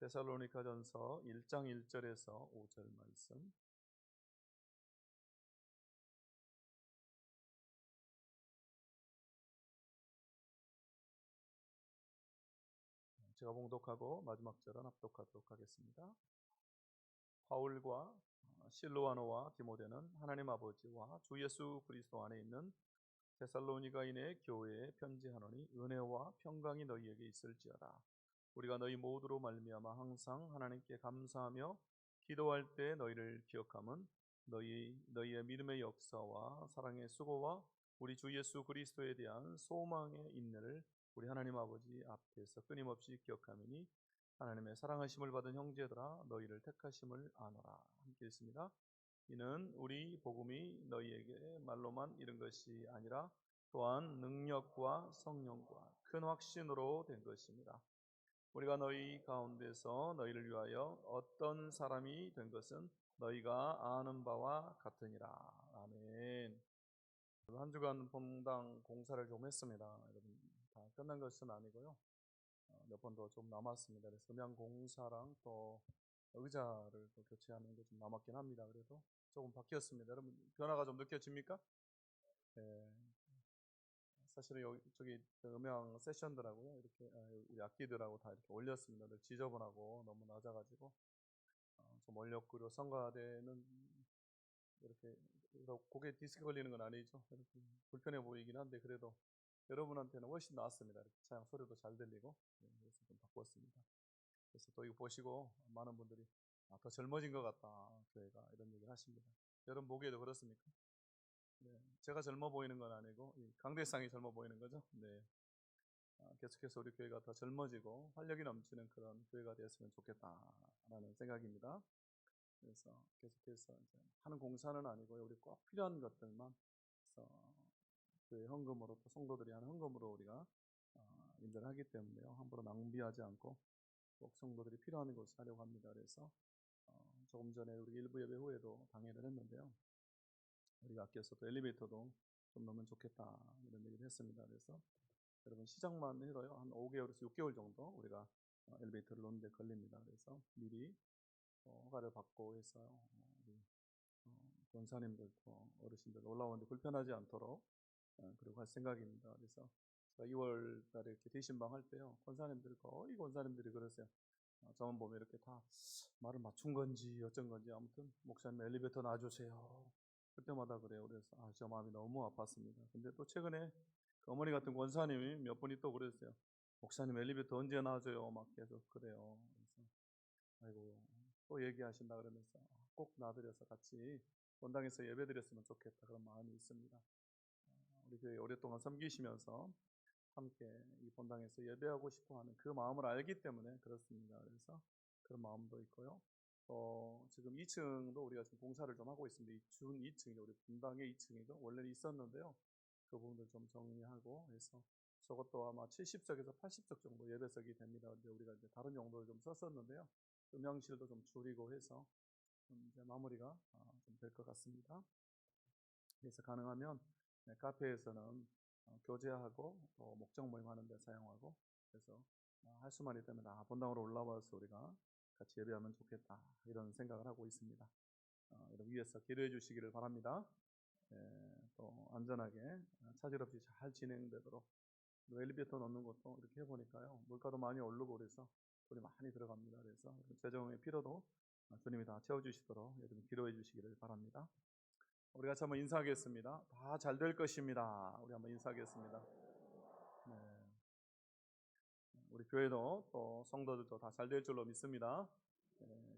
데살로니가전서 1장 1절에서 5절 말씀. 제가 봉독하고 마지막 절은 합독하도록 하겠습니다. 바울과 실로아노와 디모데는 하나님 아버지와 주 예수 그리스도 안에 있는 데살로니가인의 교회에 편지하노니 은혜와 평강이 너희에게 있을지어다. 우리가 너희 모두로 말미암아 항상 하나님께 감사하며 기도할 때 너희를 기억함은 너희의 믿음의 역사와 사랑의 수고와 우리 주 예수 그리스도에 대한 소망의 인내를 우리 하나님 아버지 앞에서 끊임없이 기억하미니 하나님의 사랑하심을 받은 형제들아 너희를 택하심을 아노라. 함께 읽습니다. 이는 우리 복음이 너희에게 말로만 이른 것이 아니라 또한 능력과 성령과 큰 확신으로 된 것입니다. 우리가 너희 가운데서 너희를 위하여 어떤 사람이 된 것은 너희가 아는 바와 같으니라. 아멘. 한 주간 본당 공사를 좀 했습니다. 여러분 다 끝난 것은 아니고요. 몇 번 더 좀 남았습니다. 그래서 음향 공사랑 또 의자를 또 교체하는 게 좀 남았긴 합니다. 그래도 조금 바뀌었습니다. 여러분 변화가 좀 느껴집니까? 네. 사실은 저기 음향 세션들하고요, 이렇게 우리 악기들하고 다 이렇게 올렸습니다. 지저분하고 너무 낮아가지고 좀 올렸고, 그리고 성가대는 이렇게 고개 디스크 걸리는 건 아니죠. 이렇게 불편해 보이긴 한데 그래도 여러분한테는 훨씬 나았습니다. 이렇게 차양 소리도 잘 들리고. 그래서 좀 바꿨습니다. 그래서 또 이거 보시고 많은 분들이 더 젊어진 것 같다, 교회가, 이런 얘기를 하십니다. 여러분 보기에도 그렇습니까? 네, 제가 젊어 보이는 건 아니고 강대상이 젊어 보이는 거죠. 네, 계속해서 우리 교회가 더 젊어지고 활력이 넘치는 그런 교회가 되었으면 좋겠다라는 생각입니다. 그래서 계속해서 이제 하는 공사는 아니고요, 우리 꼭 필요한 것들만 교회 헌금으로, 또 성도들이 하는 헌금으로 우리가 인도를 하기 때문에요, 함부로 낭비하지 않고 꼭 성도들이 필요한 것을 하려고 합니다. 그래서 조금 전에 우리 일부 예배 후에도 당회를 했는데요, 우리가 아껴서 또 엘리베이터도 좀 넣으면 좋겠다, 이런 얘기를 했습니다. 그래서 여러분 시작만 해도요, 한 5개월에서 6개월 정도 우리가 엘리베이터를 놓는 데 걸립니다. 그래서 미리 허가를 받고 해서 우리 권사님들 또 어르신들 올라오는데 불편하지 않도록 그리고 할 생각입니다. 그래서 제가 2월 달에 이렇게 대신방 할 때요, 거의 권사님들이 그러세요. 저만 보면 이렇게 다 말을 맞춘 건지 어쩐 건지, 아무튼 목사님 엘리베이터 놔주세요, 그때마다 그래요. 그래서 저 마음이 너무 아팠습니다. 근데 또 최근에 그 어머니 같은 권사님이 몇 분이 또 그랬어요. 목사님 엘리베이터 언제 놔줘요? 막 계속 그래요. 그래서 아이고, 또 얘기하신다 그러면서 꼭 놔드려서 같이 본당에서 예배 드렸으면 좋겠다, 그런 마음이 있습니다. 우리 교회 오랫동안 섬기시면서 함께 이 본당에서 예배하고 싶어하는 그 마음을 알기 때문에 그렇습니다. 그래서 그런 마음도 있고요. 지금 2층도 우리가 지금 공사를 좀 하고 있습니다. 준 2층이 우리 본당의 2층이죠. 원래는 있었는데요, 그 부분들 좀 정리하고 해서 저것도 아마 70석에서 80석 정도 예배석이 됩니다. 근데 우리가 이제 다른 용도를 좀 썼었는데요, 음향실도 좀 줄이고 해서 이제 마무리가 좀 될 것 같습니다. 그래서 가능하면 카페에서는 교제하고 또 목적 모임 하는 데 사용하고, 그래서 할 수만 있다면 본당으로 올라와서 우리가 같이 예배하면 좋겠다, 이런 생각을 하고 있습니다. 여러분 위에서 기도해 주시기를 바랍니다. 또 안전하게 차질 없이 잘 진행되도록. 엘리베이터 넣는 것도 이렇게 해보니까요, 물가도 많이 오르고 그래서 돈이 많이 들어갑니다. 그래서 재정의 필요도 주님이 다 채워주시도록 여러분 기도해 주시기를 바랍니다. 우리 같이 한번 인사하겠습니다. 다 잘 될 것입니다. 우리 한번 인사하겠습니다. 네. 우리 교회도 또 성도들도 다 잘 될 줄로 믿습니다.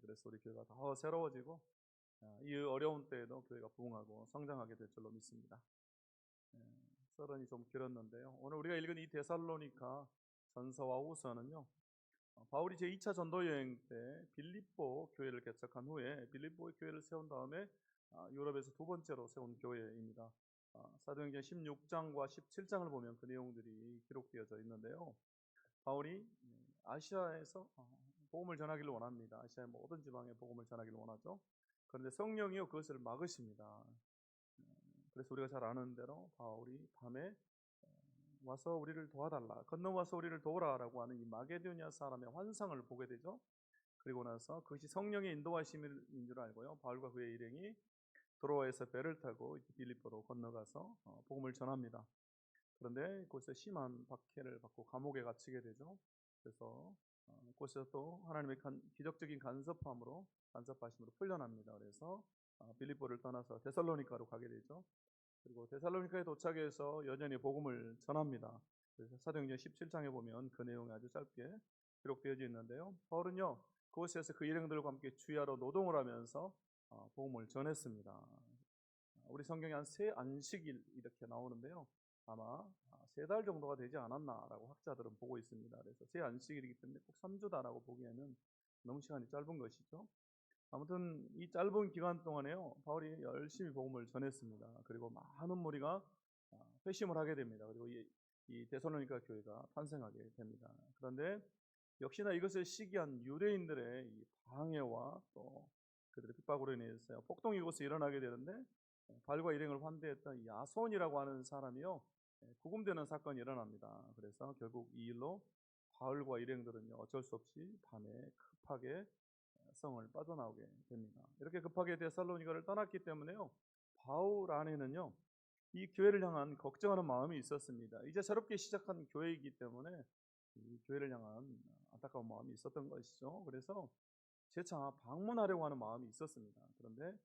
그래서 우리 교회가 더 새로워지고 이 어려운 때에도 교회가 부흥하고 성장하게 될 줄로 믿습니다. 썰은이 좀 길었는데요, 오늘 우리가 읽은 이 데살로니가 전서와 후서는요, 바울이 제2차 전도 여행 때 빌립보 교회를 개척한 후에 빌립보 교회를 세운 다음에 유럽에서 두 번째로 세운 교회입니다. 사도행전 16장과 17장을 보면 그 내용들이 기록되어져 있는데요, 바울이 아시아에서 복음을 전하기를 원합니다. 아시아의 모든 지방에 복음을 전하기를 원하죠. 그런데 성령이요 그것을 막으십니다. 그래서 우리가 잘 아는 대로 바울이 밤에 와서 우리를 도와달라, 건너와서 우리를 도우라라고 하는 이 마게도냐 사람의 환상을 보게 되죠. 그리고 나서 그것이 성령의 인도하심인 줄 알고요. 바울과 그의 일행이 도로아에서 배를 타고 빌립보로 건너가서 복음을 전합니다. 그런데 그곳에 심한 박해를 받고 감옥에 갇히게 되죠. 그래서 그곳에서 또 하나님의 기적적인 간섭하심으로 풀려납니다. 그래서 빌립보를 떠나서 데살로니가로 가게 되죠. 그리고 데살로니가에 도착해서 여전히 복음을 전합니다. 그래서 사도행전 17장에 보면 그 내용이 아주 짧게 기록되어져 있는데요. 바울은요, 그곳에서 그 일행들과 함께 주야로 노동을 하면서 복음을 전했습니다. 우리 성경에 한 세 안식일 이렇게 나오는데요. 아마 3달 정도가 되지 않았나라고 학자들은 보고 있습니다. 그래서 세 안식일이기 때문에 꼭 3주다라고 보기에는 너무 시간이 짧은 것이죠. 아무튼 이 짧은 기간 동안에요, 바울이 열심히 복음을 전했습니다. 그리고 많은 무리가 회심을 하게 됩니다. 그리고 이 데살로니가 교회가 탄생하게 됩니다. 그런데 역시나 이것을 시기한 유대인들의 이 방해와 또 그들의 핍박으로 인해서 폭동이 이곳에 일어나게 되는데, 바울과 일행을 환대했던 야손이라고 하는 사람이요, 구금되는 사건이 일어납니다. 그래서 결국 이 일로 바울과 일행들은요, 어쩔 수 없이 밤에 급하게 성을 빠져나오게 됩니다. 이렇게 급하게 데살로니가를 떠났기 때문에요, 바울 안에는요, 이 교회를 향한 걱정하는 마음이 있었습니다. 이제 새롭게 시작한 교회이기 때문에 이 교회를 향한 안타까운 마음이 있었던 것이죠. 그래서 재차 방문하려고 하는 마음이 있었습니다. 그런데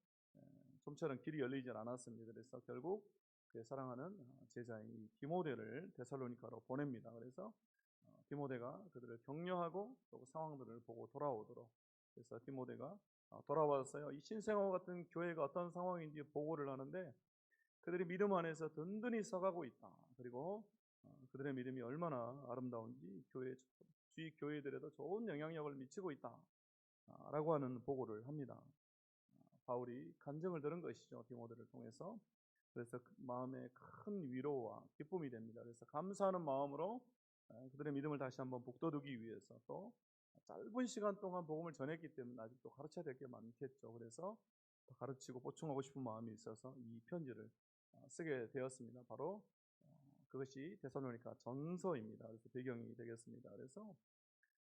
좀처럼 길이 열리지 않았습니다. 그래서 결국 그의 사랑하는 제자인 디모데를 데살로니가로 보냅니다. 그래서 디모데가 그들을 격려하고 또 상황들을 보고 돌아오도록, 그래서 디모데가 돌아와서요, 이 신생아와 같은 교회가 어떤 상황인지 보고를 하는데, 그들이 믿음 안에서 든든히 서가고 있다. 그리고 그들의 믿음이 얼마나 아름다운지 주위 교회들에도 좋은 영향력을 미치고 있다 라고 하는 보고를 합니다. 바울이 간증을 들은 것이죠, 디모데를 통해서. 그래서 그 마음에 큰 위로와 기쁨이 됩니다. 그래서 감사하는 마음으로 그들의 믿음을 다시 한번 북돋우기 위해서, 또 짧은 시간 동안 복음을 전했기 때문에 아직도 가르쳐야 될 게 많겠죠. 그래서 더 가르치고 보충하고 싶은 마음이 있어서 이 편지를 쓰게 되었습니다. 바로 그것이 데살로니가 전서입니다. 그래서 배경이 되겠습니다. 그래서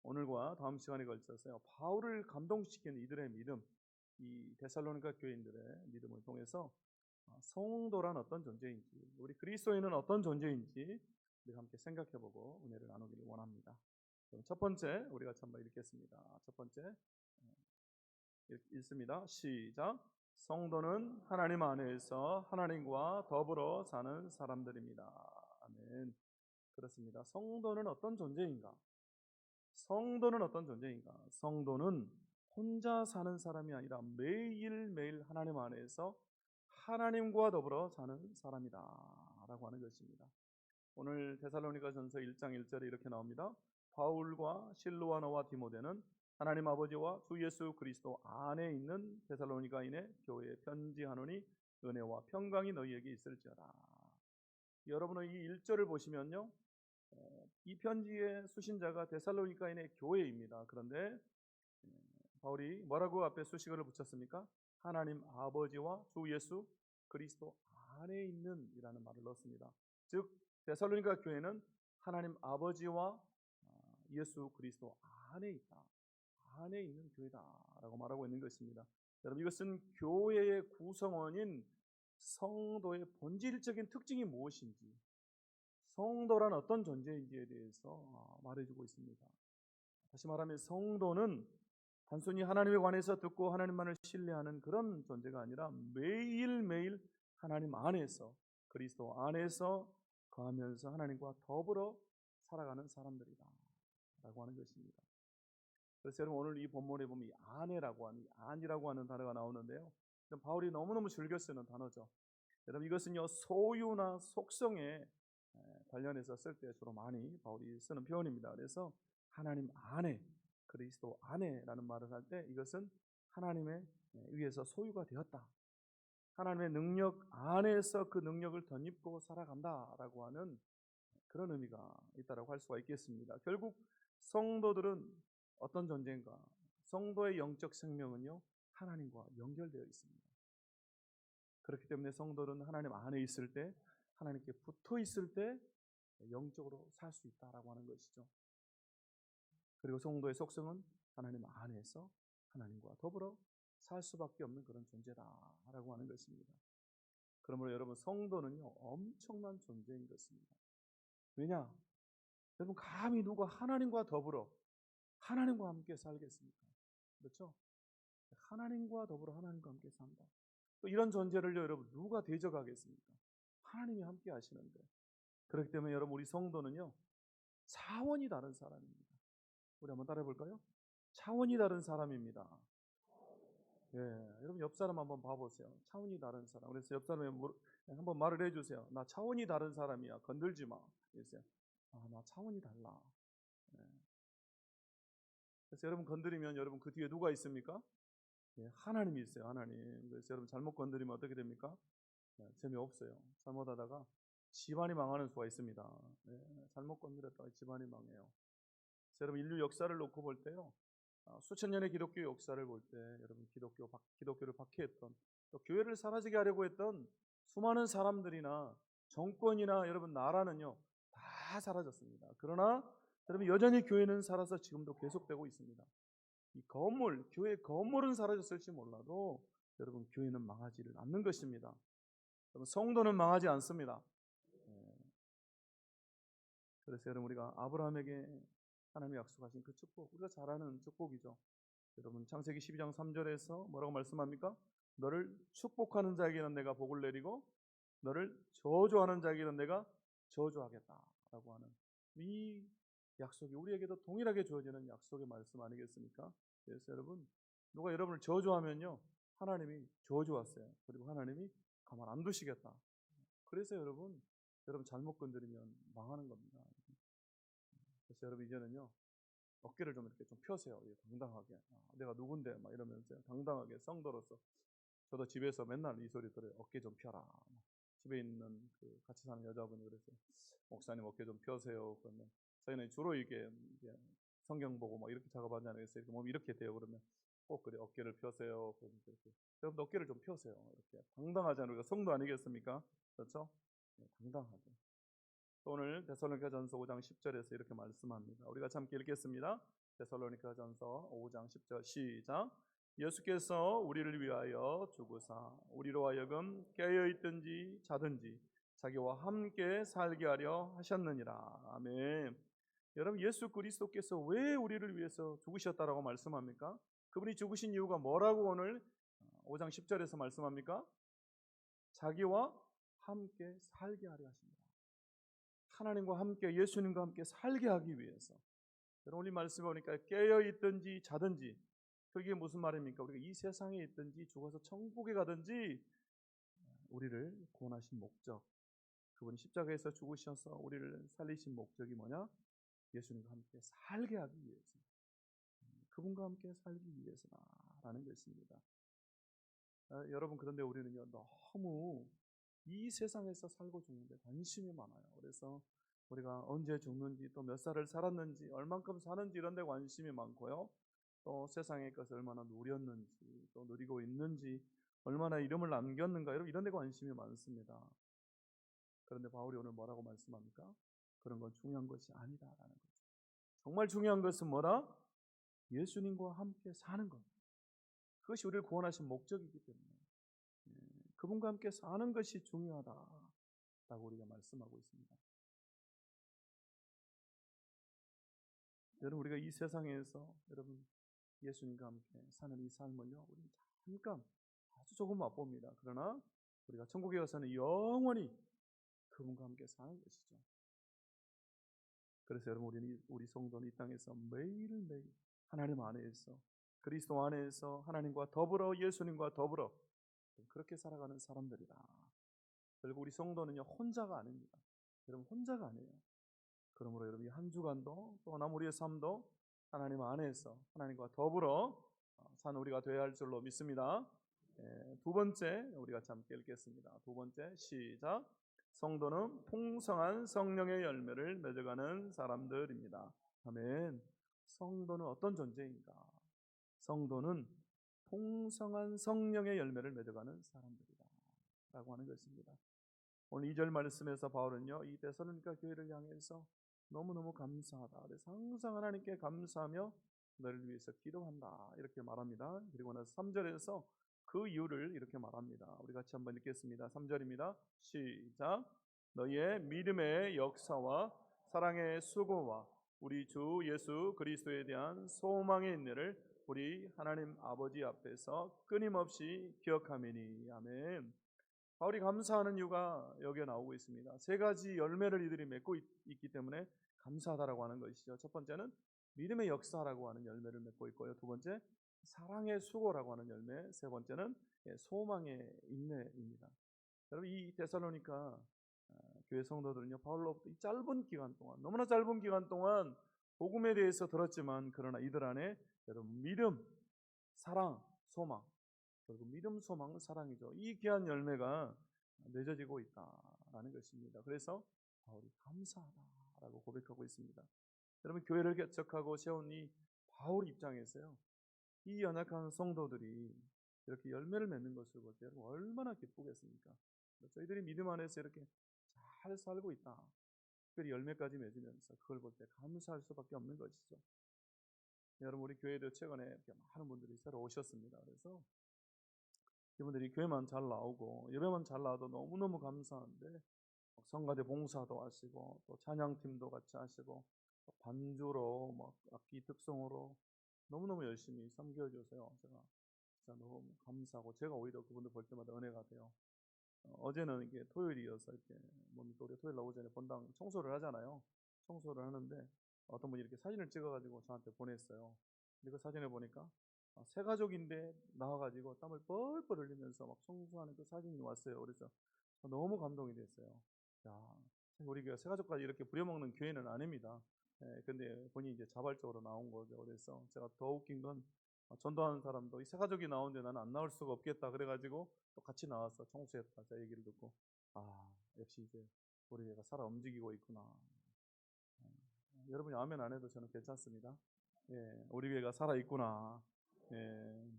오늘과 다음 시간에 걸쳐서 바울을 감동시키는 이들의 믿음, 이 데살로니가 교인들의 믿음을 통해서 성도란 어떤 존재인지, 우리 그리스도인은 어떤 존재인지 우리 함께 생각해보고 은혜를 나누기를 원합니다. 그럼 첫 번째 우리 같이 한번 읽겠습니다. 첫 번째 읽습니다. 시작. 성도는 하나님 안에서 하나님과 더불어 사는 사람들입니다. 아멘. 그렇습니다. 성도는 어떤 존재인가? 성도는 어떤 존재인가? 성도는 혼자 사는 사람이 아니라 매일매일 하나님 안에서 하나님과 더불어 사는 사람이다 라고 하는 것입니다. 오늘 데살로니가 전서 1장 1절에 이렇게 나옵니다. 바울과 실로아노와 디모데는 하나님 아버지와 주 예수 그리스도 안에 있는 데살로니가인의 교회에 편지하노니 은혜와 평강이 너희에게 있을지어다. 여러분은 이 1절을 보시면요, 이 편지의 수신자가 데살로니가인의 교회입니다. 그런데 바울이 뭐라고 앞에 수식어를 붙였습니까? 하나님 아버지와 주 예수 그리스도 안에 있는 이라는 말을 넣습니다. 즉 데살로니가 교회는 하나님 아버지와 예수 그리스도 안에 있다, 안에 있는 교회다라고 말하고 있는 것입니다. 여러분, 이것은 교회의 구성원인 성도의 본질적인 특징이 무엇인지, 성도란 어떤 존재인지에 대해서 말해주고 있습니다. 다시 말하면 성도는 단순히 하나님에 관해서 듣고 하나님만을 신뢰하는 그런 존재가 아니라 매일매일 하나님 안에서, 그리스도 안에서 거하면서 하나님과 더불어 살아가는 사람들이다 라고 하는 것입니다. 그래서 여러분, 오늘 이 본문에 보면 이 안이라고 하는 단어가 나오는데요, 바울이 너무너무 즐겨 쓰는 단어죠. 여러분, 이것은요 소유나 속성에 관련해서 쓸 때 주로 많이 바울이 쓰는 표현입니다. 그래서 하나님 안에, 그리스도 안에라는 말을 할 때 이것은 하나님의 위에서 소유가 되었다, 하나님의 능력 안에서 그 능력을 덧입고 살아간다라고 하는 그런 의미가 있다라고 할 수가 있겠습니다. 결국 성도들은 어떤 존재인가? 성도의 영적 생명은요 하나님과 연결되어 있습니다. 그렇기 때문에 성도는 하나님 안에 있을 때, 하나님께 붙어 있을 때 영적으로 살 수 있다라고 하는 것이죠. 그리고 성도의 속성은 하나님 안에서 하나님과 더불어 살 수밖에 없는 그런 존재다라고 하는 것입니다. 그러므로 여러분 성도는요 엄청난 존재인 것입니다. 왜냐? 여러분 감히 누가 하나님과 더불어 하나님과 함께 살겠습니까? 그렇죠? 하나님과 더불어 하나님과 함께 산다. 또 이런 존재를 여러분 누가 대적하겠습니까? 하나님이 함께 하시는데. 그렇기 때문에 여러분 우리 성도는요 차원이 다른 사람입니다. 우리 한번 따라해 볼까요? 차원이 다른 사람입니다. 예, 여러분 옆 사람 한번 봐보세요. 차원이 다른 사람. 그래서 옆 사람에 한번 말을 해주세요. 나 차원이 다른 사람이야. 건들지 마. 이러세요. 아, 나 차원이 달라. 예. 그래서 여러분 건드리면 여러분 그 뒤에 누가 있습니까? 예, 하나님이 있어요. 하나님. 그래서 여러분 잘못 건드리면 어떻게 됩니까? 예, 재미없어요. 잘못하다가 집안이 망하는 수가 있습니다. 예, 잘못 건드렸다가 집안이 망해요. 그래서 여러분 인류 역사를 놓고 볼 때요. 수천 년의 기독교 역사를 볼 때 여러분 기독교를 박해했던 또 교회를 사라지게 하려고 했던 수많은 사람들이나 정권이나 여러분 나라는요 다 사라졌습니다. 그러나 여러분 여전히 교회는 살아서 지금도 계속되고 있습니다. 이 건물, 교회 건물은 사라졌을지 몰라도 여러분 교회는 망하지를 않는 것입니다. 여러분 성도는 망하지 않습니다. 그래서 여러분 우리가 아브라함에게 하나님이 약속하신 그 축복, 우리가 잘 아는 축복이죠. 여러분 창세기 12장 3절에서 뭐라고 말씀합니까? 너를 축복하는 자에게는 내가 복을 내리고 너를 저주하는 자에게는 내가 저주하겠다라고 하는 이 약속이 우리에게도 동일하게 주어지는 약속의 말씀 아니겠습니까? 그래서 여러분 누가 여러분을 저주하면요 하나님이 저주하세요. 그리고 하나님이 가만 안 두시겠다. 그래서 여러분 잘못 건드리면 망하는 겁니다. 그래서 여러분 이제는요 어깨를 좀 이렇게 좀 펴세요. 당당하게. 내가 누군데 막 이러면서 당당하게 성도로서 저도 집에서 맨날 이 소리 들어요. 어깨 좀 펴라. 집에 있는 그 같이 사는 여자분이 그랬어요. 목사님 어깨 좀 펴세요. 그러면 저희는 주로 이게 성경 보고 막 이렇게 작업하잖아요. 그래서 이렇게 몸이 이렇게 돼요. 그러면 꼭 그래 어깨를 펴세요. 그러면서 이렇게 여러분도 어깨를 좀 펴세요. 이렇게 당당하잖아요. 우리가 성도 아니겠습니까? 그렇죠? 네, 당당하게. 오늘 데살로니가전서 5장 10절에서 이렇게 말씀합니다. 우리가 함께 읽겠습니다. 데살로니가전서 5장 10절 시작. 예수께서 우리를 위하여 죽으사 우리로 하여금 깨어 있든지 자든지 자기와 함께 살게 하려 하셨느니라. 아멘. 여러분 예수 그리스도께서 왜 우리를 위해서 죽으셨다라고 말씀합니까? 그분이 죽으신 이유가 뭐라고 오늘 5장 10절에서 말씀합니까? 자기와 함께 살게 하려 하십니다. 하나님과 함께 예수님과 함께 살게 하기 위해서. 여러분 우리 말씀 보니까 깨어 있든지 자든지 그게 무슨 말입니까? 우리가 이 세상에 있든지 죽어서 천국에 가든지 우리를 구원하신 목적, 그분이 십자가에서 죽으셔서 우리를 살리신 목적이 뭐냐? 예수님과 함께 살게 하기 위해서, 그분과 함께 살기 위해서라는 것입니다. 여러분 그런데 우리는요 너무 이 세상에서 살고 죽는데 관심이 많아요. 그래서 우리가 언제 죽는지 또 몇 살을 살았는지 얼만큼 사는지 이런 데 관심이 많고요. 또 세상의 것을 얼마나 누렸는지 또 누리고 있는지 얼마나 이름을 남겼는가 이런 데 관심이 많습니다. 그런데 바울이 오늘 뭐라고 말씀합니까? 그런 건 중요한 것이 아니다라는 거죠. 정말 중요한 것은 뭐라? 예수님과 함께 사는 것. 그것이 우리를 구원하신 목적이기 때문에 그분과 함께 사는 것이 중요하다라고 우리가 말씀하고 있습니다. 여러분 우리가 이 세상에서 여러분 예수님과 함께 사는 이 삶을요 우리는 잠깐 아주 조금 맛봅니다. 그러나 우리가 천국에 가서는 영원히 그분과 함께 사는 것이죠. 그래서 여러분 우리 성도는 이 땅에서 매일매일 하나님 안에서 그리스도 안에서 하나님과 더불어 예수님과 더불어 그렇게 살아가는 사람들이다. 결국 우리 성도는요 혼자가 아닙니다. 여러분 혼자가 아니에요. 그러므로 여러분 한 주간도 또 남 우리의 삶도 하나님 안에서 하나님과 더불어 사는 우리가 되어야 할 줄로 믿습니다. 두 번째 우리가 함께 읽겠습니다. 두 번째 시작. 성도는 풍성한 성령의 열매를 맺어가는 사람들입니다. 아멘. 성도는 어떤 존재인가? 성도는 풍성한 성령의 열매를 맺어가는 사람들이다 라고 하는 것입니다. 오늘 2절 말씀에서 바울은요 이 데살로니가 교회를 향해서 너무너무 감사하다. 그래서 항상 하나님께 감사하며 너를 위해서 기도한다 이렇게 말합니다. 그리고 나서 3절에서 그 이유를 이렇게 말합니다. 우리 같이 한번 읽겠습니다. 3절입니다. 시작. 너희의 믿음의 역사와 사랑의 수고와 우리 주 예수 그리스도에 대한 소망의 인내를 우리 하나님 아버지 앞에서 끊임없이 기억하매니. 아멘. 바울이 감사하는 이유가 여기에 나오고 있습니다. 세 가지 열매를 이들이 맺고 있기 때문에 감사하다라고 하는 것이죠. 첫 번째는 믿음의 역사라고 하는 열매를 맺고 있고요. 두 번째 사랑의 수고라고 하는 열매, 세 번째는 소망의 인내입니다. 여러분 이 데살로니가 교회 성도들은요 바울로부터 이 짧은 기간 동안, 너무나 짧은 기간 동안 복음에 대해서 들었지만 그러나 이들 안에 여러분 믿음, 사랑, 소망, 결국 믿음, 소망, 사랑이죠. 이 귀한 열매가 맺어지고 있다라는 것입니다. 그래서 바울이 감사하다라고 고백하고 있습니다. 여러분 교회를 개척하고 세운 이 바울 입장에서요, 이 연약한 성도들이 이렇게 열매를 맺는 것을 볼 때 여러분 얼마나 기쁘겠습니까? 저희들이 믿음 안에서 이렇게 잘 살고 있다. 특별히 열매까지 맺으면서 그걸 볼 때 감사할 수밖에 없는 것이죠. 여러분 우리 교회도 최근에 이렇게 많은 분들이 새로 오셨습니다. 그래서 이분들이 교회만 잘 나오고 예배만 잘 나와도 너무너무 감사한데 성가대 봉사도 하시고 또 찬양팀도 같이 하시고 또 반주로 막 악기 특성으로 너무너무 열심히 섬겨주세요. 제가 진짜 너무 감사하고 제가 오히려 그분들 볼 때마다 은혜가 돼요. 어제는 이게 토요일이어서 이렇게 또 우리 토요일 오전에 본당 청소를 하잖아요. 청소를 하는데 어떤 분이 이렇게 사진을 찍어가지고 저한테 보냈어요. 근데 그 사진을 보니까 새 가족인데 나와가지고 땀을 뻘뻘 흘리면서 막 청소하는 그 사진이 왔어요. 그래서 너무 감동이 됐어요. 야, 우리 교회 새 가족까지 이렇게 부려먹는 교회는 아닙니다. 근데 본인이 이제 자발적으로 나온 거죠. 그래서 제가 더 웃긴 건 전도하는 사람도 이 새 가족이 나오는데 나는 안 나올 수가 없겠다. 그래가지고 또 같이 나와서 청소했다. 제 얘기를 듣고 역시 이제 우리 교회가 살아 움직이고 있구나. 여러분이 아멘 안 해도 저는 괜찮습니다. 예, 우리 교회가 살아 있구나. 예,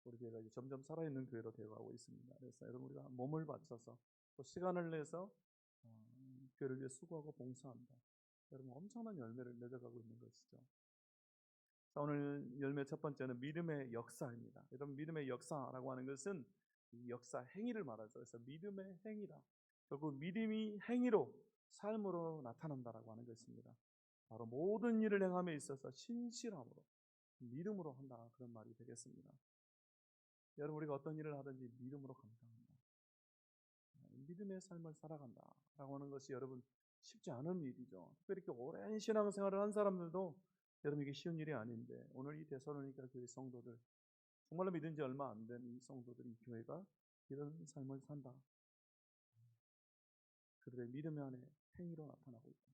우리 교회가 이제 점점 살아있는 교회로 되어가고 있습니다. 그래서 여러분 우리가 몸을 바쳐서 또 시간을 내서 교회를 위해 수고하고 봉사한다. 여러분 엄청난 열매를 맺어가고 있는 것이죠. 자, 오늘 열매 첫 번째는 믿음의 역사입니다. 여러분 믿음의 역사라고 하는 것은 이 역사 행위를 말하죠. 그래서 믿음의 행위다. 결국 믿음이 행위로 삶으로 나타난다라고 하는 것입니다. 바로 모든 일을 행함에 있어서 신실함으로 믿음으로 한다 그런 말이 되겠습니다. 여러분 우리가 어떤 일을 하든지 믿음으로 감당한다. 믿음의 삶을 살아간다라고 하는 것이 여러분 쉽지 않은 일이죠. 특별히 이렇게 오랜 신앙생활을 한 사람들도 여러분 이게 쉬운 일이 아닌데 오늘 이 데살로니가 교회 성도들 정말로 믿은 지 얼마 안 된 이 성도들이 이 교회가 이런 삶을 산다. 그들의 믿음 안에 행위로 나타나고 있다.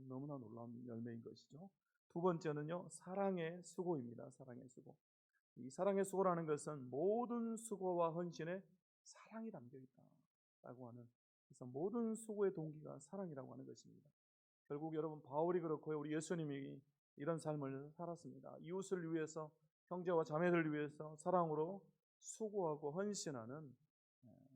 너무나 놀라운 열매인 것이죠. 두 번째는요 사랑의 수고입니다. 사랑의 수고. 이 사랑의 수고라는 것은 모든 수고와 헌신에 사랑이 담겨 있다라고 하는, 그래서 모든 수고의 동기가 사랑이라고 하는 것입니다. 결국 여러분 바울이 그렇고요 우리 예수님이 이런 삶을 살았습니다. 이웃을 위해서 형제와 자매들을 위해서 사랑으로 수고하고 헌신하는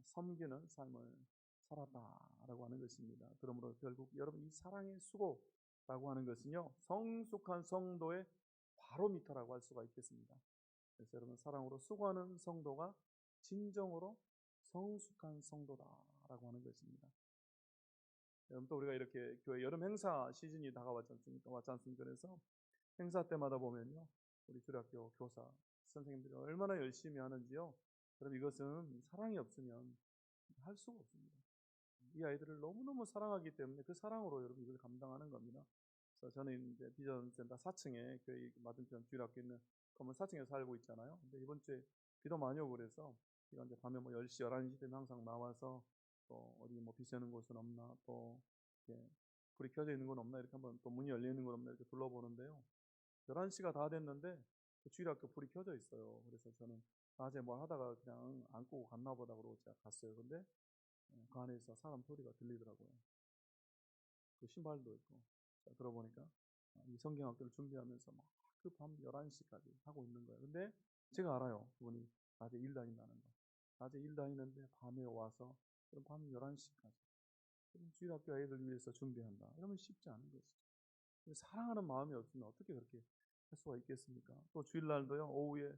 섬기는 삶을 살았다라고 하는 것입니다. 그러므로 결국 여러분 이 사랑의 수고라고 하는 것은요 성숙한 성도의 바로미터라고 할 수가 있겠습니다. 그래서 여러분 사랑으로 수고하는 성도가 진정으로 성숙한 성도다라고 하는 것입니다. 여러분 또 우리가 이렇게 교회 여름 행사 시즌이 다가왔지 않습니까? 그래서 행사 때마다 보면요 우리 주일학교 교사 선생님들이 얼마나 열심히 하는지요. 그럼 이것은 사랑이 없으면 할 수가 없습니다. 이 아이들을 너무너무 사랑하기 때문에 그 사랑으로 여러분 이걸 감당하는 겁니다. 그래서 저는 이제 비전센터 4층에 교회 맞은편 주일학교 있는 건물 4층에 살고 있잖아요. 근데 이번 주에 비도 많이 오고 그래서 제가 이제 밤에 10시, 11시 되면 항상 나와서 또 어디 비 새는 곳은 없나 또 이렇게 불이 켜져 있는 건 없나 이렇게 한번 또 문이 열려 있는 건 없나 이렇게 둘러보는데요. 11시가 다 됐는데 그 주일학교 불이 켜져 있어요. 그래서 저는 낮에 뭘 하다가 그냥 안 끄고 갔나 보다 그러고 제가 갔어요. 근데 그 안에서 사람 소리가 들리더라고요. 그 신발도 있고. 자, 들어보니까 이 성경학교를 준비하면서 막 그 밤 11시까지 하고 있는 거예요. 근데 제가 알아요. 그분이 낮에 일 다닌다는 거. 낮에 일 다니는데 밤에 와서 그럼 밤 11시까지 주일학교 아이들 위해서 준비한다. 이러면 쉽지 않은 것이죠. 사랑하는 마음이 없으면 어떻게 그렇게 할 수가 있겠습니까? 또 주일날도요, 오후에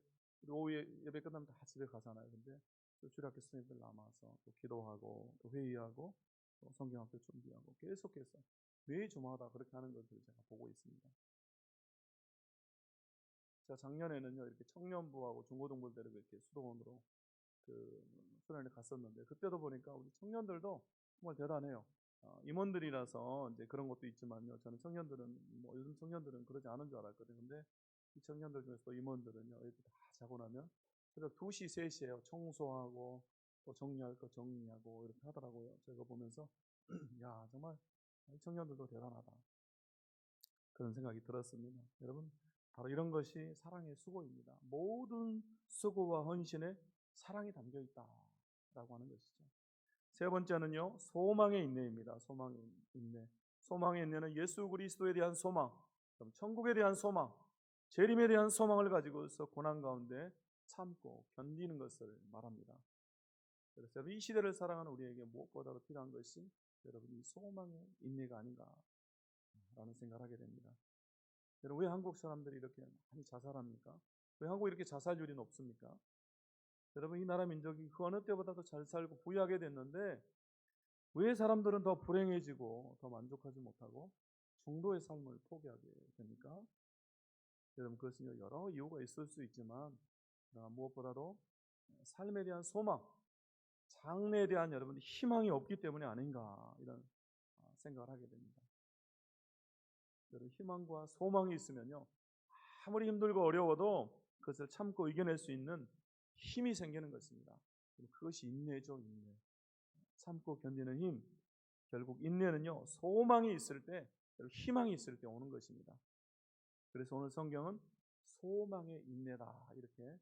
예배 끝나면 다 집에 가잖아요. 근데 또 주일학교 선생님들 남아서 또 기도하고 또 회의하고 또 성경학교 준비하고 계속해서 매 주마다 그렇게 하는 것을 제가 보고 있습니다. 제가 작년에는요, 이렇게 청년부하고 중고등부들을 이렇게 수도원으로 수련회 갔었는데, 그때도 보니까 우리 청년들도 정말 대단해요. 임원들이라서 이제 그런 것도 있지만요. 저는 청년들은, 요즘 청년들은 그러지 않은 줄 알았거든요. 근데 이 청년들 중에서 또 임원들은요, 애들 다 자고 나면 새벽 2시, 3시에요. 청소하고 또 정리할 거 정리하고 이렇게 하더라고요. 제가 보면서, 야, 정말 이 청년들도 대단하다. 그런 생각이 들었습니다. 여러분, 바로 이런 것이 사랑의 수고입니다. 모든 수고와 헌신에 사랑이 담겨 있다라고 하는 것이죠. 세 번째는요, 소망의 인내입니다. 소망의 인내. 소망의 인내는 예수 그리스도에 대한 소망, 그럼 천국에 대한 소망, 재림에 대한 소망을 가지고서 고난 가운데 참고 견디는 것을 말합니다. 그래서 이 시대를 살아가는 우리에게 무엇보다도 필요한 것이 여러분 이 소망의 인내가 아닌가라는 생각을 하게 됩니다. 여러분, 왜 한국 사람들이 이렇게 많이 자살합니까? 왜 한국에 이렇게 자살률이 높습니까? 여러분, 이 나라 민족이 그 어느 때보다도 잘 살고 부유하게 됐는데 왜 사람들은 더 불행해지고 더 만족하지 못하고 중도의 삶을 포기하게 됩니까? 여러분, 그것은 여러 이유가 있을 수 있지만 무엇보다도 삶에 대한 소망, 장래에 대한 여러분 희망이 없기 때문이 아닌가 이런 생각을 하게 됩니다. 여러분, 희망과 소망이 있으면요, 아무리 힘들고 어려워도 그것을 참고 이겨낼 수 있는 힘이 생기는 것입니다. 그것이 인내죠, 인내. 참고 견디는 힘. 결국 인내는요, 소망이 있을 때, 희망이 있을 때 오는 것입니다. 그래서 오늘 성경은 소망의 인내다 이렇게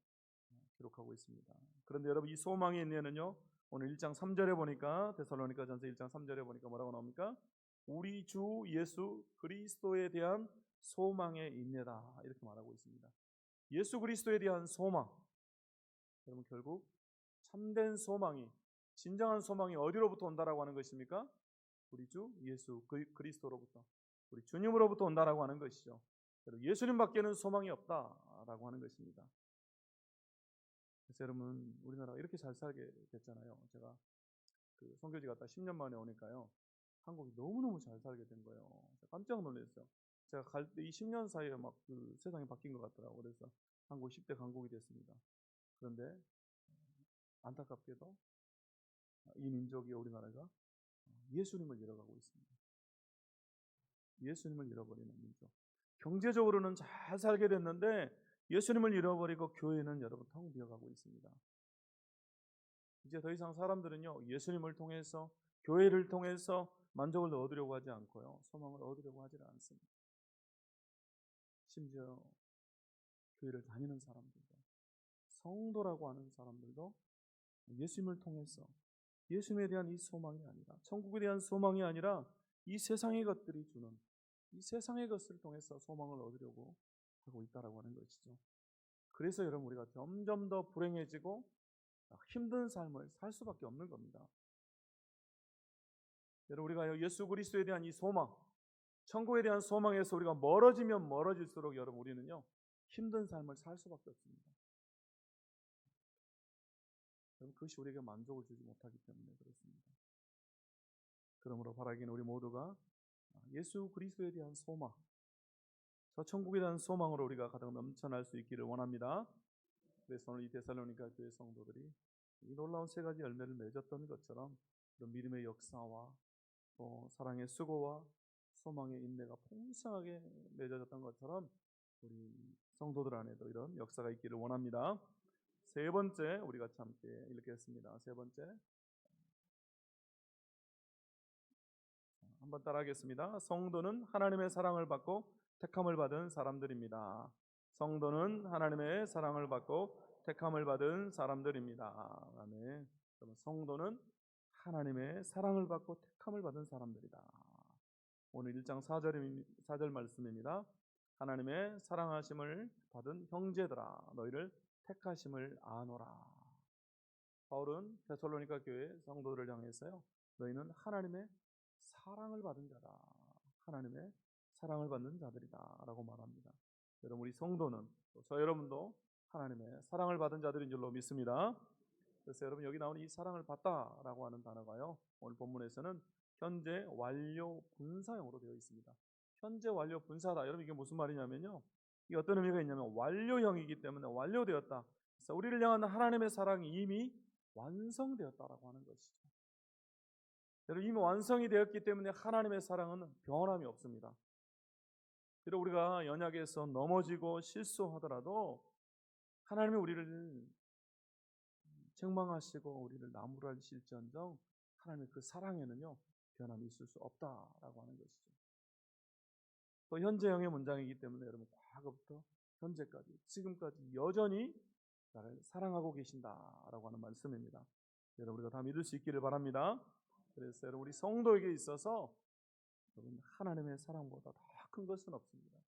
기록하고 있습니다. 그런데 여러분, 이 소망의 인내는요, 오늘 1장 3절에 보니까, 데살로니가전서 1장 3절에 보니까 뭐라고 나옵니까? 우리 주 예수 그리스도에 대한 소망의 인내다 이렇게 말하고 있습니다. 예수 그리스도에 대한 소망. 여러분, 결국 참된 소망이, 진정한 소망이 어디로부터 온다라고 하는 것입니까? 우리 주 예수 그리스도로부터, 우리 주님으로부터 온다라고 하는 것이죠. 예수님밖에는 소망이 없다라고 하는 것입니다. 그래서 여러분, 우리나라가 이렇게 잘 살게 됐잖아요. 제가 선교지 갔다 10년 만에 오니까요, 한국이 너무너무 잘 살게 된 거예요. 깜짝 놀랐어요. 제가 갈 때 이 10년 사이에 막 세상이 바뀐 것 같더라고요. 그래서 한국 10대 강국이 됐습니다. 그런데 안타깝게도 이 민족이, 우리나라가 예수님을 잃어가고 있습니다. 예수님을 잃어버리는 민족. 경제적으로는 잘 살게 됐는데 예수님을 잃어버리고 교회는 여러분 텅 비어가고 있습니다. 이제 더 이상 사람들은요, 예수님을 통해서, 교회를 통해서 만족을 얻으려고 하지 않고요, 소망을 얻으려고 하지 않습니다. 심지어 교회를 다니는 사람들도, 성도라고 하는 사람들도 예수님을 통해서, 예수님에 대한 이 소망이 아니라, 천국에 대한 소망이 아니라 이 세상의 것들이 주는, 이 세상의 것을 통해서 소망을 얻으려고 하고 있다라고 하는 것이죠. 그래서 여러분, 우리가 점점 더 불행해지고 힘든 삶을 살 수밖에 없는 겁니다. 여러분, 우리가 예수 그리스도에 대한 이 소망, 천국에 대한 소망에서 우리가 멀어지면 멀어질수록 여러분, 우리는요, 힘든 삶을 살 수밖에 없습니다. 여러분, 그것이 우리에게 만족을 주지 못하기 때문에 그렇습니다. 그러므로 바라기는 우리 모두가 예수 그리스도에 대한 소망, 저 천국에 대한 소망으로 우리가 가득 넘쳐날 수 있기를 원합니다. 그래서 오늘 이 데살로니가 교회 성도들이 이 놀라운 세 가지 열매를 맺었던 것처럼 이런 믿음의 역사와 또 사랑의 수고와 소망의 인내가 풍성하게 맺어졌던 것처럼 우리 성도들 안에도 이런 역사가 있기를 원합니다. 세 번째, 우리 같이 함께 읽겠습니다. 세 번째, 한번 따라하겠습니다. 성도는 하나님의 사랑을 받고 택함을 받은 사람들입니다. 성도는 하나님의 사랑을 받고 택함을 받은 사람들입니다. 아멘. 성도는 하나님의 사랑을 받고 택함을 받은 사람들이다. 오늘 1장 4절 말씀입니다. 하나님의 사랑하심을 받은 형제들아, 너희를 택하심을 아노라. 바울은 데살로니가 교회 성도들을 향해서요, 너희는 하나님의 사랑을 받은 자다. 하나님의 사랑을 받는 자들이다라고 말합니다. 여러분 우리 성도는 또 저 여러분도 하나님의 사랑을 받은 자들인 줄로 믿습니다. 그래서 여러분 여기 나오는 이 사랑을 받다라고 하는 단어가요. 오늘 본문에서는 현재 완료 분사형으로 되어 있습니다. 현재 완료 분사다. 여러분 이게 무슨 말이냐면요. 이게 어떤 의미가 있냐면 완료형이기 때문에 완료되었다. 그래서 우리를 향한 하나님의 사랑이 이미 완성되었다라고 하는 것이죠. 여러분 이미 완성이 되었기 때문에 하나님의 사랑은 변함이 없습니다. 비록 우리가 연약해서 넘어지고 실수하더라도 하나님이 우리를 책망하시고 우리를 나무랄실지언정 하나님의 그 사랑에는요 변함이 있을 수 없다라고 하는 것이죠. 또 현재형의 문장이기 때문에 여러분 과거부터 현재까지 지금까지 여전히 나를 사랑하고 계신다라고 하는 말씀입니다. 여러분 우리가 다 믿을 수 있기를 바랍니다. 그래서 여러분 우리 성도에게 있어서 여러분 하나님의 사랑보다 더 큰 것은 없습니다.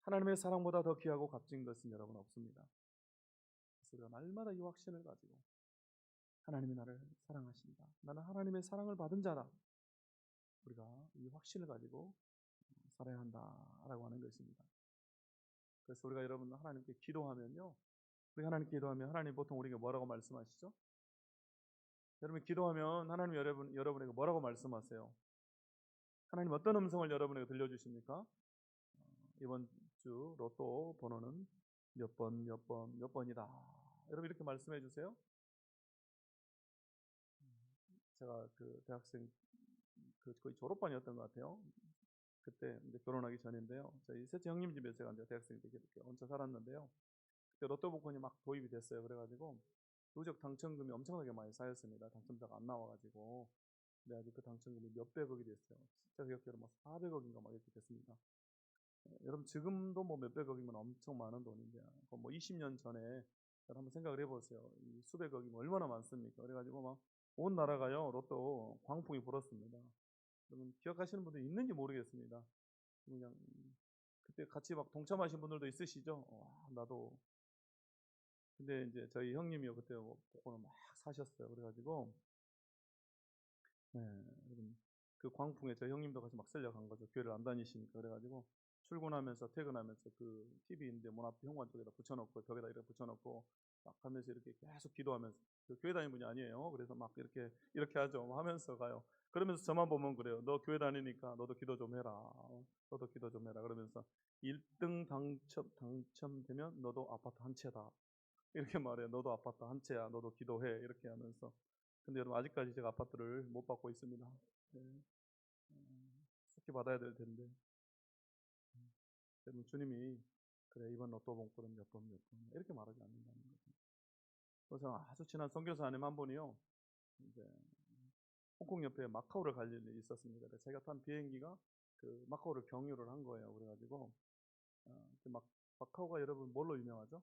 하나님의 사랑보다 더 귀하고 값진 것은 여러분 없습니다. 그래서 우리가 날마다 이 확신을 가지고 하나님이 나를 사랑하신다. 나는 하나님의 사랑을 받은 자다. 우리가 이 확신을 가지고 살아야 한다라고 하는 것입니다. 그래서 우리가 여러분 하나님께 기도하면요. 우리 하나님께 기도하면 하나님 보통 우리에게 뭐라고 말씀하시죠? 여러분 기도하면 하나님 여러분에게 뭐라고 말씀하세요? 하나님 어떤 음성을 여러분에게 들려주십니까? 이번 주 로또 번호는 몇 번이다. 여러분 이렇게 말씀해 주세요. 제가 그 대학생 거의 졸업반이었던 것 같아요. 그때 이제 결혼하기 전인데요. 저희 셋째 형님 집에 제가 이제 대학생 때 이렇게 얹혀 살았는데요. 그때 로또 복권이 막 도입이 됐어요. 그래가지고 누적 당첨금이 엄청나게 많이 쌓였습니다. 당첨자가 안 나와가지고. 그래가지고 그 당첨금이 몇백억이 됐어요. 진짜 기억대로 막 400억인가 막 이렇게 됐습니다. 여러분 지금도 뭐 몇백억이면 엄청 많은 돈인데 뭐 20년 전에 한번 생각을 해보세요. 이 수백억이면 얼마나 많습니까? 그래가지고 막 온 나라가요 로또 광풍이 불었습니다. 여러분 기억하시는 분들 있는지 모르겠습니다. 그냥 그때 같이 막 동참하신 분들도 있으시죠? 나도. 근데 이제 저희 형님이요 그때 복권을 막 사셨어요. 그래가지고 여러분 그 광풍에 저희 형님도 같이 막 쓸려간 거죠. 교회를 안 다니시니까. 그래가지고 출근하면서 퇴근하면서 그 TV인데 문 앞에 현관 쪽에다 붙여놓고 벽에다 이렇게 붙여놓고 막 하면서 이렇게 계속 기도하면서 그 교회 다니는 분이 아니에요. 그래서 막 이렇게 하죠. 하면서 가요. 그러면서 저만 보면 그래요. 너 교회 다니니까 너도 기도 좀 해라. 너도 기도 좀 해라. 그러면서 1등 당첨되면 너도 아파트 한 채다. 이렇게 말해요. 너도 아파트 한 채야. 너도 기도해. 이렇게 하면서. 근데 여러분 아직까지 제가 아파트를 못 받고 있습니다. 네. 속히 받아야 될 텐데. 여러분 주님이 그래 이번 로또 복권은 몇 번 이렇게 말하지 않는다는 거죠. 그래서 아주 친한 선교사님 한 분이요. 이제 홍콩 옆에 마카오를 갈 일이 있었습니다. 그래서 제가 탄 비행기가 그 마카오를 경유를 한 거예요. 그래가지고 마카오가 여러분 뭘로 유명하죠?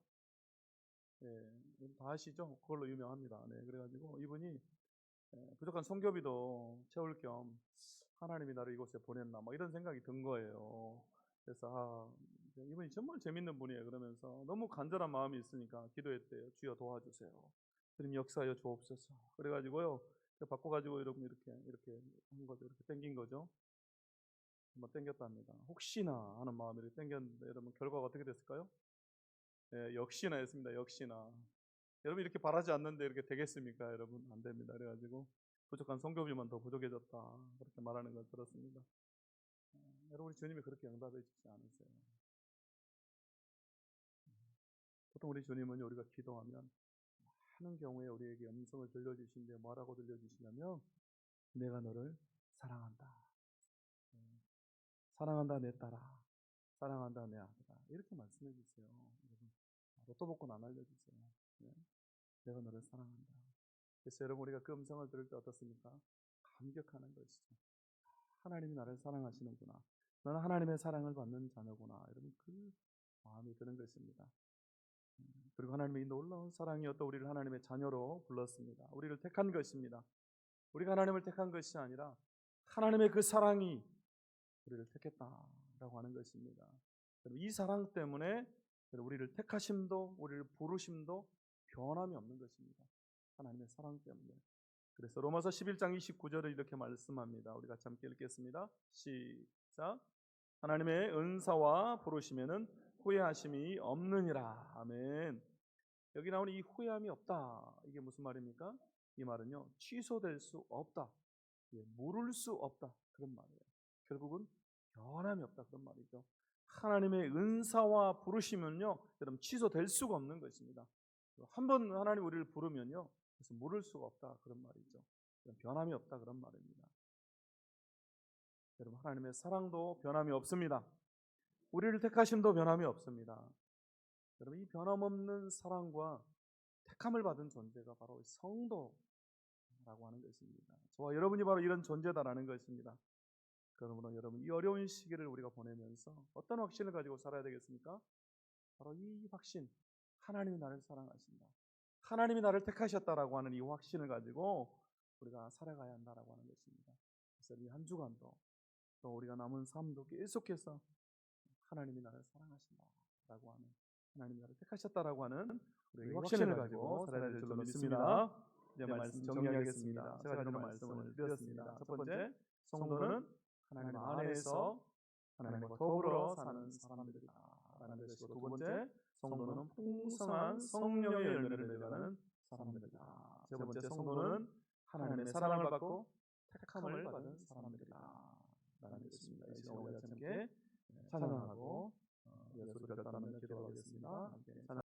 예, 다 아시죠? 그걸로 유명합니다. 네, 그래가지고 이분이 부족한 선교비도 채울 겸 하나님이 나를 이곳에 보냈나 뭐 이런 생각이 든 거예요. 그래서 이분이 정말 재밌는 분이에요. 그러면서 너무 간절한 마음이 있으니까 기도했대요. 주여 도와주세요. 주님 역사하여 주옵소서. 그래가지고요 바꿔가지고 여러분 이렇게 한 거죠. 이렇게 땡긴 거죠. 한번 땡겼답니다. 혹시나 하는 마음으로 이렇게 땡겼는데 여러분 결과가 어떻게 됐을까요? 예, 역시나 했습니다. 역시나. 여러분 이렇게 바라지 않는데 이렇게 되겠습니까? 여러분 안 됩니다. 그래가지고 부족한 성교비만 더 부족해졌다 그렇게 말하는 걸 들었습니다. 여러분 우리 주님이 그렇게 응답해 주지 않으세요. 보통 우리 주님은 우리가 기도하면 많은 경우에 우리에게 음성을 들려주시는데 뭐라고 들려주시냐면 내가 너를 사랑한다. 사랑한다 내 딸아. 사랑한다 내 아들아. 이렇게 말씀해 주세요. 여러분 로또 복권 안 알려주세요. 네? 내가 너를 사랑한다. 그래서 여러분 우리가 그 음성을 들을 때 어떻습니까? 감격하는 것이죠. 하나님이 나를 사랑하시는구나. 너는 하나님의 사랑을 받는 자녀구나. 여러분 그 마음이 드는 것입니다. 그리고 하나님의 이 놀라운 사랑이 또 우리를 하나님의 자녀로 불렀습니다. 우리를 택한 것입니다. 우리가 하나님을 택한 것이 아니라 하나님의 그 사랑이 우리를 택했다라고 하는 것입니다. 이 사랑 때문에 우리를 택하심도 우리를 부르심도 변함이 없는 것입니다. 하나님의 사랑 때문에. 그래서 로마서 11장 29절을 이렇게 말씀합니다. 우리 같이 함께 읽겠습니다. 시작. 하나님의 은사와 부르심에는 후회하심이 없느니라. 아멘. 여기 나오는 이 후회함이 없다. 이게 무슨 말입니까? 이 말은요, 취소될 수 없다. 물을 수 없다. 그런 말이에요. 결국은 변함이 없다. 그런 말이죠. 하나님의 은사와 부르시면요, 여러분 취소될 수가 없는 것입니다. 한번 하나님 우리를 부르면요, 그래서 물을 수가 없다. 그런 말이죠. 변함이 없다. 그런 말입니다. 여러분, 하나님의 사랑도 변함이 없습니다. 우리를 택하심도 변함이 없습니다. 여러분, 이 변함없는 사랑과 택함을 받은 존재가 바로 성도라고 하는 것입니다. 저와 여러분이 바로 이런 존재다라는 것입니다. 그러므로 여러분, 이 어려운 시기를 우리가 보내면서 어떤 확신을 가지고 살아야 되겠습니까? 바로 이 확신, 하나님이 나를 사랑하신다, 하나님이 나를 택하셨다라고 하는 이 확신을 가지고 우리가 살아가야 한다라고 하는 것입니다. 그래서 이 한 주간도 또 우리가 남은 삶도 계속해서 하나님이 나를 사랑하신다라고 하는, 하나님이 나를 택하셨다라고 하는 우리 확신을 가지고 살아야 될 줄로 믿습니다. 이제 말씀 정리하겠습니다. 세 가지로 말씀을 드렸습니다. 첫 번째, 성도는 하나님 안에서 하나님과 더불어 사는 사람들이다라는 것이고, 두 번째, 성도는 풍성한 성령의 열매를 맺어가는 사람들이다. 세 번째, 성도는 하나님의 사랑을 받고 택함을 받은 사람들이다라는 것입니다. 이 시간 우리 함께 찬양하고 예수를 결단하며 기도하겠습니다.